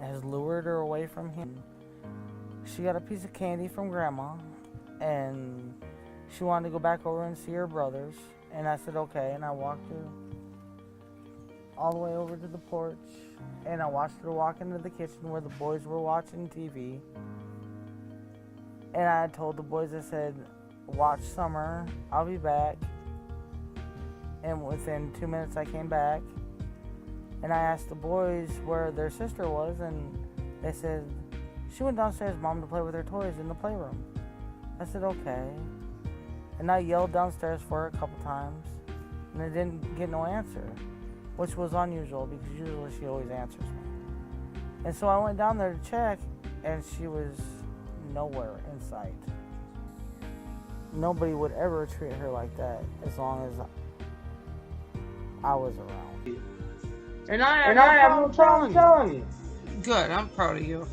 has lured her away from him. She got a piece of candy from Grandma, and she wanted to go back over and see her brothers. And I said, okay, and I walked her all the way over to the porch, and I watched her walk into the kitchen where the boys were watching TV. And I told the boys, I said, watch Summer, I'll be back. And within 2 minutes I came back, and I asked the boys where their sister was, and they said, she went downstairs, Mom, to play with her toys in the playroom. I said, okay. And I yelled downstairs for her a couple times, and I didn't get no answer, which was unusual because usually she always answers me. And so I went down there to check, and she was nowhere in sight. Nobody would ever treat her like that as long as I was around. And I have no problem telling you. Good, I'm proud of you.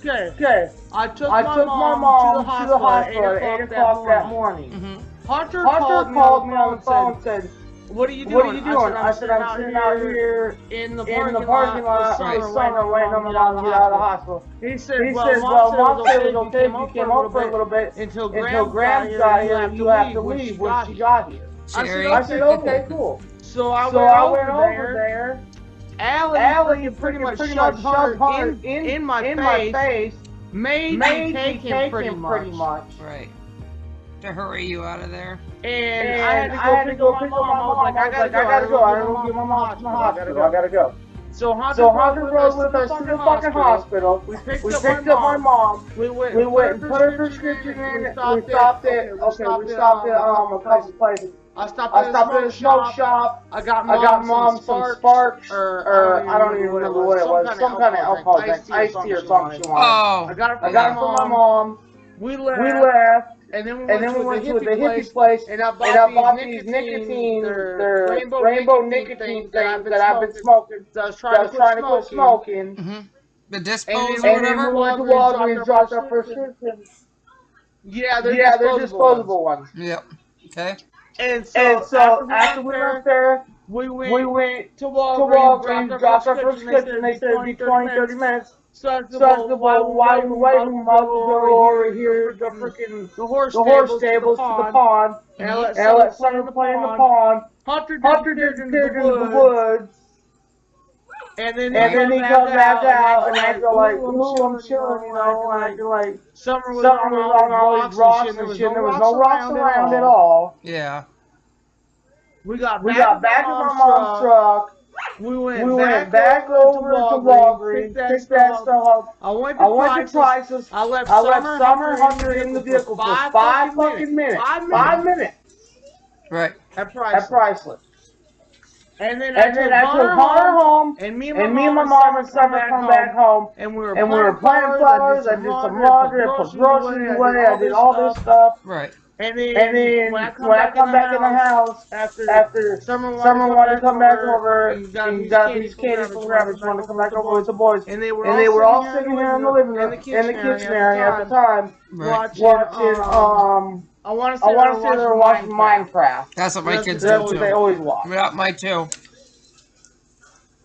Okay. I took my mom to the hospital at 8 o'clock that morning. Mm-hmm. Hunter called me on the phone and said, what are you doing? I said, I'm sitting out here in the parking lot with Summer waiting on my mom to get out of the hospital. He said, well, Mom said it was okay if you came up for a little bit until Graham got here, you have to leave when she got here. I said, okay, cool. So I went over there. Allie pretty much shoved her in my face, made me take him pretty much. Right. To hurry you out of there. And I had to go pick up my mom. I gotta go. I don't get my mom to the hospital. I gotta go. So Hunter rode with us to the fucking hospital. We picked up my mom. We went and put her prescription in. We stopped at a couple places. I stopped at a smoke shop. I got mom some sparks, or I don't even remember what it was. Some kind of alcohol, like iced tea or something she wanted. Oh. I got it from my mom. We left. And then we went to the hippie place, and I bought these nicotine, they're rainbow nicotine things that I've been smoking, that I was trying to quit smoking. Mm-hmm. The dispos and or whatever? And then we went to Walgreens and dropped our prescriptions. Yeah, they're disposable ones. Yep. Okay. And so after we left there, we went to Walgreens, dropped our prescription, they said it'd be 20-30 minutes. So I said, well, why are we waiting? We might go over here, the horse stables to the pond, and I let Summer play in the pond. Hunter disappeared into the woods, and then he comes back out, and I go like, ooh, I'm chilling, you know, and I go like, Summer was on all these rocks and shit, there was no rocks around at all. Yeah. We got back in my mom's truck. We went back over to Walgreens, picked that stuff up. I went to Price's. I left Summer Hunter in the vehicle for 5 fucking minutes. 5 minutes. Right. At Priceless. And then I took Hunter home, and me and my mom and Summer come back home, and we were planting flowers. I did some laundry, I put groceries away, I did all this stuff. Right. And then when I come back in the house, after Summer wanted to come back over, and got these candies from Grandma, she wanted to come back over with the boys. And they were all sitting here in the living room, in the kitchen area at the time, watching, I want to say they were watching Minecraft. That's what my kids do, That's what too. they always watch. Yeah, mine too.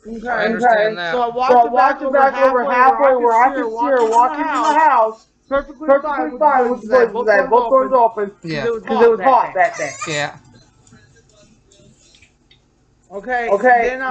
Okay. I understand that. So I walked it back over halfway where I could see her walking in the house. Perfectly fine with the boys that both doors open. Yeah. Because it was hot that day. Yeah. Okay.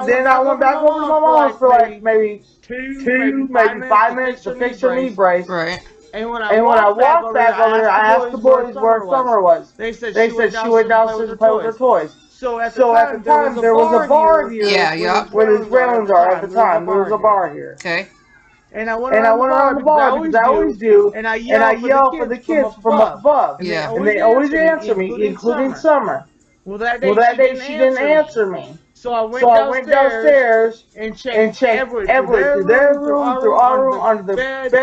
Then I went back over to my mom's for like maybe 5 minutes to fix her knee brace. Right. And when I walked back over there, I asked the boys where Summer was. They said she went downstairs to play with her toys. So at the time, there was a bar here. Yeah. Where these railings are at the time. There was a bar here. Okay. And I went around the bar because I always do, and I yell for the kids from above. Yeah. And they always answer me, including Summer. Well, that day she didn't answer me. So I went downstairs and checked everywhere, through their room, through our room, under the bed,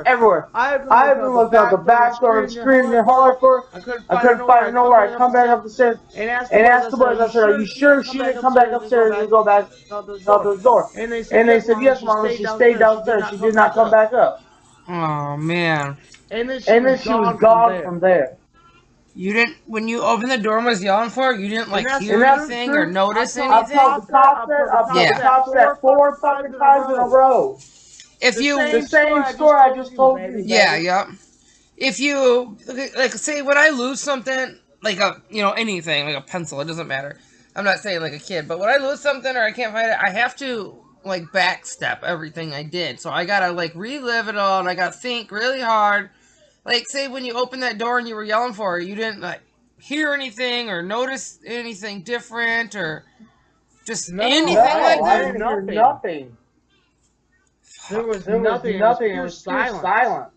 everywhere. I even looked out the back door and screamed and hollered for her. I couldn't find her nowhere. I come back up the stairs and asked the boys, I said, are you sure she didn't come back upstairs and go back out the door? And they said, yes, Mom, she stayed downstairs. She did not come back up. Oh, man. And then she was gone from there. You didn't, when you opened the door and was yelling for it, you didn't like hear that anything true? or notice I've anything? told the cops that 4 fucking times in a row. If you, The same story I just told you, yeah, baby. yeah. If you, like, say when I lose something, like anything, like a pencil, it doesn't matter. I'm not saying like a kid, but when I lose something or I can't find it, I have to like backstep everything I did. So I gotta like relive it all, and I gotta think really hard. Like, say when you opened that door and you were yelling for her, you didn't like hear anything or notice anything different or just anything like I that. didn't hear nothing. There was nothing. It was pure silence.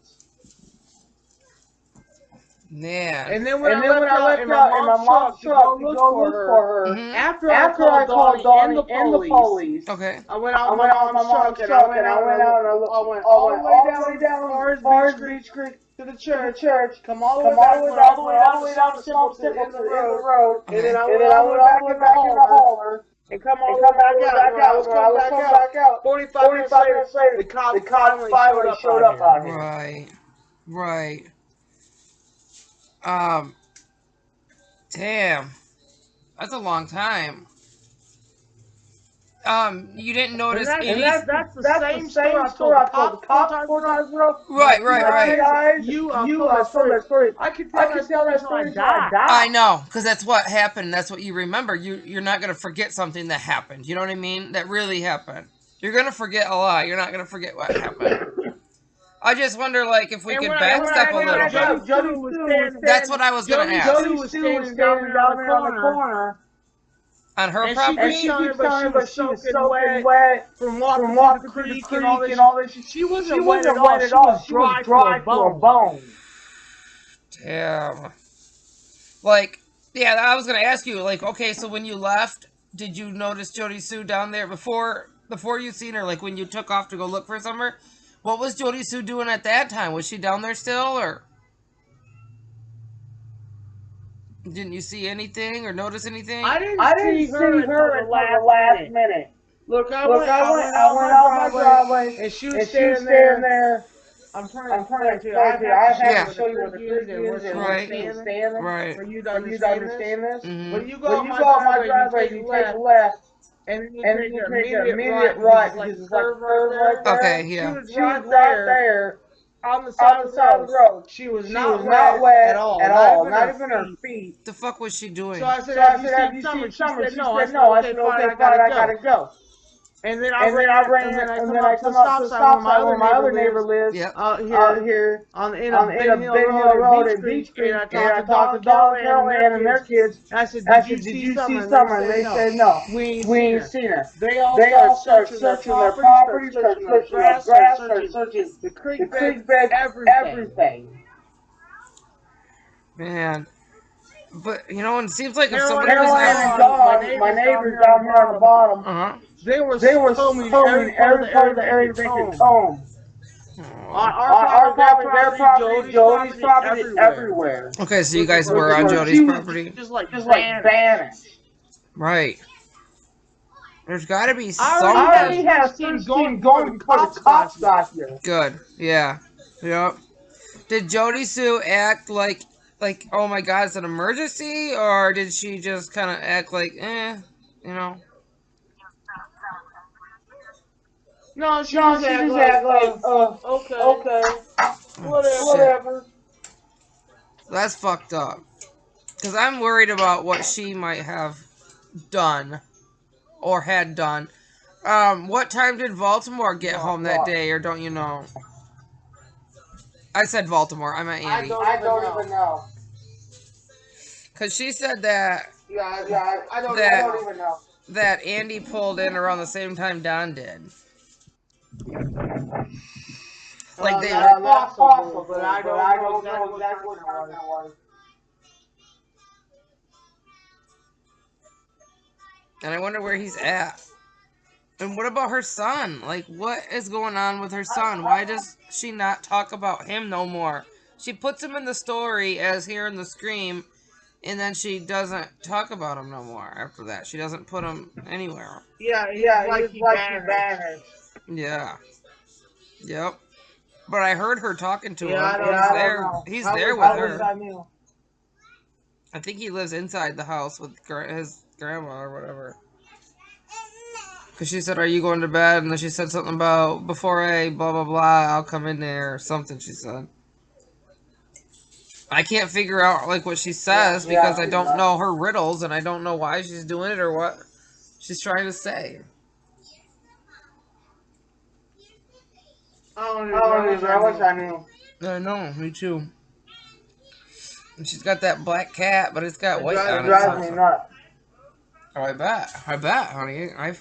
Yeah. And then when I left out in my mom's truck to go look for her, after I called Donnie and the police, Okay. I went out in my mom's truck and I went out and I went all the way down Forest Beach Creek to the church, come all the way back, went all the way down to Simple to the end of the road, and then I went all the way back in the hauler. And come all the way back out. When I was coming back out, 45 minutes later, the cops finally showed up out here. Right. Right. Damn. That's a long time. You didn't notice any... That's the same story I told the cops 4 times in a row. Right. You from that story. I could tell that story until I die. I know, because that's what happened. That's what you remember. You're not going to forget something that happened. You know what I mean? That really happened. You're going to forget a lot. You're not going to forget what happened. I just wonder, like, if we could backstep a little bit. That's what I was going to ask. Jody was standing down there on the corner. On her property? And she keeps telling me, but she was soaking wet from walking through the creek and all this. She wasn't wet at all. She was dry to a bone. Damn. Like, yeah, I was going to ask you, like, okay, so when you left, did you notice Jody Sue down there before you seen her, like when you took off to go look for summer? What was Jody Sue doing at that time? Was she down there still, or didn't you see anything or notice anything? I didn't see her until the last minute. Look, I went out my driveway, and she was standing there. I'm trying to explain to you. I have to show you what the creek is and where she's standing. Right. For you to understand this. Mm-hmm. When you go out my driveway, you take a left. And then you take an immediate right because it's like a curve right there. Okay, yeah. She was right there on the side of the road. She was not wet at all. Not even her feet. The fuck was she doing? So I said, have you seen Summer? She said, no. I said, okay, fine, I gotta go. And then I come up to the stop sign where my other neighbor lives. Yep. Out here on the Big Hill Road and Beach Creek. And I talked to Don and Caroline and their kids. And I said, did you see Summer? And they said, no. We ain't seen her. They all start searching their property, start searching the grass, start searching the creek bed, everything. Man. But, it seems like if somebody Caroline and Don, my neighbors down here on the bottom, they were combing every part of the area they could comb. Our property, their property, Jody's property, everywhere. Okay, so you guys were on Jody's property? Just like vanished. Right. There's gotta be I something. already had a search team going before the cops got here. Good, yeah. Yep. Did Jody Sue act like, oh my god, it's an emergency? Or did she just kind of act like, No, she just act like, okay, whatever. That's fucked up. Because I'm worried about what she might have done. Or had done. What time did Baltimore get home that day, or don't you know? I said Baltimore, I meant Andy. I don't even know. Because she said that... I don't even know. That Andy pulled in around the same time Don did. Like they were possible, but I don't know exactly what time it was. And I wonder where he's at. And what about her son? Like, what is going on with her son? Why does she not talk about him no more? She puts him in the story as here in the Scream, and then she doesn't talk about him no more after that. She doesn't put him anywhere. Yeah, like he vanished. Yeah. Yep. But I heard her talking to him. I don't know. He's there with her. I think he lives inside the house with his grandma or whatever. Because she said, "Are you going to bed?" And then she said something about, "Before I blah, blah, blah, I'll come in there," or something she said. I can't figure out, like, what she says because I don't know her riddles and I don't know why she's doing it or what she's trying to say. I don't even know what I knew. I know, me too. And she's got that black cat, but it's got white on it. It drives me nuts. Oh, I bet, honey. I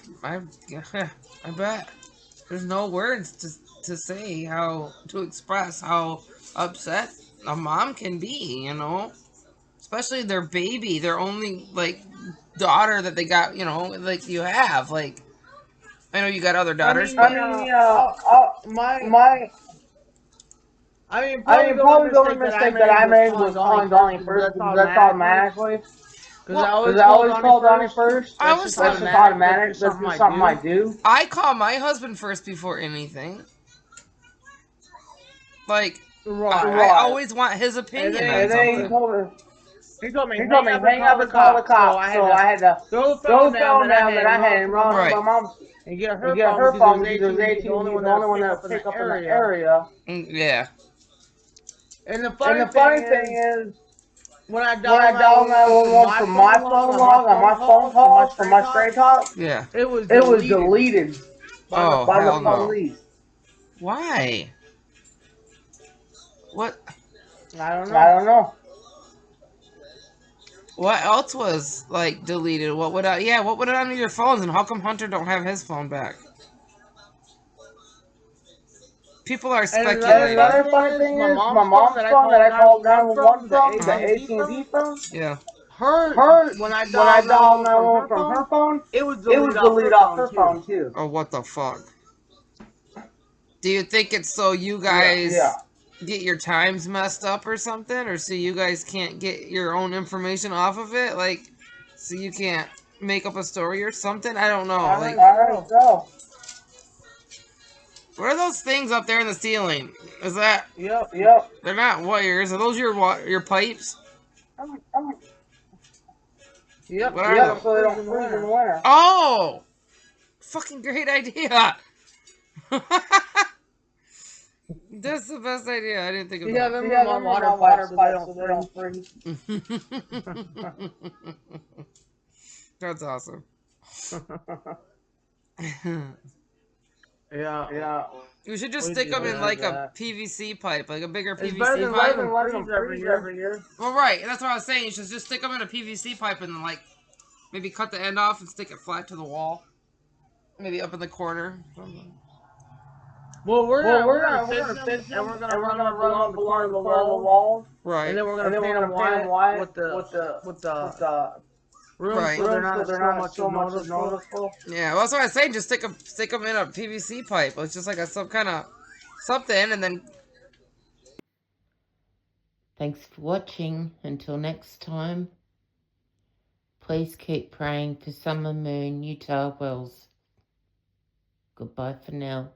bet. There's no words to say to express how upset a mom can be, you know? Especially their baby, their only, like, daughter that they got, you know, like, you have. Like, I know you got other daughters, probably the only mistake that I made was calling Donnie first because that's automatically. Because I always call Donnie first. That's just automatic. That's just something I do. I call my husband first before anything. Like, I always want his opinion on something. He told me, hang up and call the cops. So I had to throw the phone down that I had and run to my mom's and get her phone because it was AT&T, the only one that would pick up in the area. Yeah. And the funny thing is, when I dialed 911 from my phone log on my phone calls from my Straight Talk, yeah, it was deleted by the police. Why? What? I don't know. What else was, like, deleted? What would it on your phones? And how come Hunter don't have his phone back? People are speculating. And another funny thing is, my mom's phone that I called 911 from, the AT&T phone. Yeah. Her when I dialed 911 from her phone, it was deleted off her phone too. Oh, what the fuck? Do you think it's so you guys get your times messed up or something? Or so you guys can't get your own information off of it? Like, so you can't make up a story or something? I don't know. I don't know. What are those things up there in the ceiling? Is that... Yep. They're not wires. Are those your pipes? Yep. What are those? So they don't freeze in the winter. Oh! Fucking great idea! That's the best idea. I didn't think of that. Yeah, them on water pipes so they don't freeze. That's awesome. Yeah. You should just stick them in like a PVC pipe, like a bigger PVC It's better than pipe. letting them freeze every year. Well, right. That's what I was saying. You should just stick them in a PVC pipe and then, like, maybe cut the end off and stick it flat to the wall. Maybe up in the corner. Well, we're gonna fix them, and we're gonna run them along the corner of the wall. Right. And then we're gonna paint them white with the room, right. so they're not so much noticeable. Yeah, well, that's what I was saying. Just stick them in a PVC pipe. It's just like some kind of something, and then. Thanks for watching. Until next time, please keep praying for Summer Moon, Utah Wells. Goodbye for now.